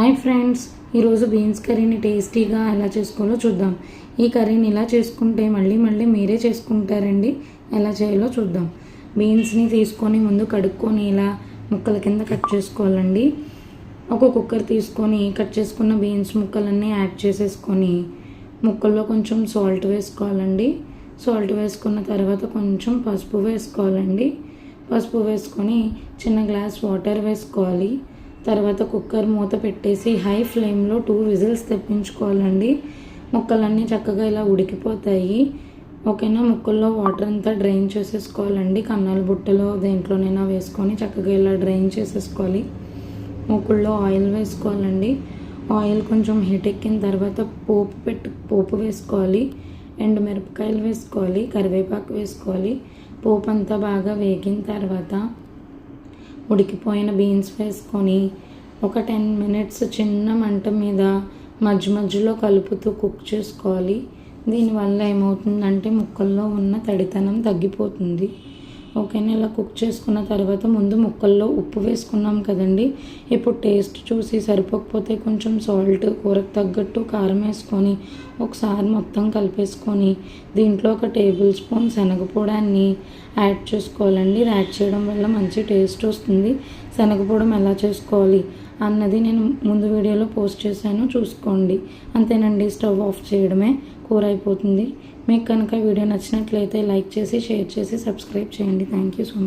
Hi friends, ఈరోజు beans కర్రీని టేస్టీగా ఎలా చేసుకోవాలో చూద్దాం. ఈ కర్రీని ఇలా చేసుకుంటే మళ్ళీ మళ్ళీ మీరే చేసుకుంటారండి. ఎలా చేయాలో చూద్దాం. బీన్స్ని తీసుకొని ముందు కడుక్కొని ఇలా ముక్కల కింద కట్ చేసుకోవాలండి. ఒక కుక్కర్ తీసుకొని కట్ చేసుకున్న బీన్స్ ముక్కలన్నీ యాడ్ చేసేసుకొని ముక్కల్లో కొంచెం సాల్ట్ వేసుకోవాలండి. సాల్ట్ వేసుకున్న తర్వాత కొంచెం పసుపు వేసుకోవాలండి. పసుపు వేసుకొని చిన్న గ్లాస్ వాటర్ వేసుకోవాలి. తర్వాత కుక్కర్ మూత పెట్టేసి హై ఫ్లేమ్లో 2 విజిల్స్ తెప్పించుకోవాలండి. ముక్కలన్నీ చక్కగా ఇలా ఉడికిపోతాయి. ఓకేనా, ముక్కల్లో వాటర్ అంతా డ్రైన్ చేసేసుకోవాలండి. కన్నాల బుట్టలో దేంట్లోనైనా వేసుకొని చక్కగా ఇలా డ్రైన్ చేసేసుకోవాలి. ముక్కల్లో ఆయిల్ వేసుకోవాలండి. ఆయిల్ కొంచెం హీట్ ఎక్కిన తర్వాత పోపు వేసుకోవాలి. ఎండుమిరపకాయలు వేసుకోవాలి, కరివేపాకు వేసుకోవాలి. పోపు అంతా బాగా వేగిన తర్వాత ఉడికిపోయిన బీన్స్ వేసుకొని ఒక 10 మినిట్స్ చిన్న మంట మీద మధ్యలో కలుపుతూ కుక్ చేసుకోవాలి. దీనివల్ల ఏమవుతుందంటే ముక్కల్లో ఉన్న తడితనం తగ్గిపోతుంది. ఓకేనా, ఇలా కుక్ చేసుకున్న తర్వాత ముందు ముక్కల్లో ఉప్పు వేసుకున్నాం కదండి. ఇప్పుడు టేస్ట్ చూసి సరిపోకపోతే కొంచెం సాల్ట్, కూరకు తగ్గట్టు కారం వేసుకొని ఒకసారి మొత్తం కలిపేసుకొని దీంట్లో 1 టేబుల్ స్పూన్ శనగపొడాన్ని యాడ్ చేసుకోవాలండి. యాడ్ చేయడం వల్ల మంచి టేస్ట్ వస్తుంది. శనగపొడం ఎలా చేసుకోవాలి అన్నది నేను ముందు వీడియోలో పోస్ట్ చేశాను, చూసుకోండి. అంతేనండి, స్టవ్ ఆఫ్ చేయడమే, కూర అయిపోతుంది. మీకు కనుక వీడియో నచ్చినట్లయితే లైక్ చేసి, షేర్ చేసి, సబ్స్క్రైబ్ చేయండి. Thank you so much.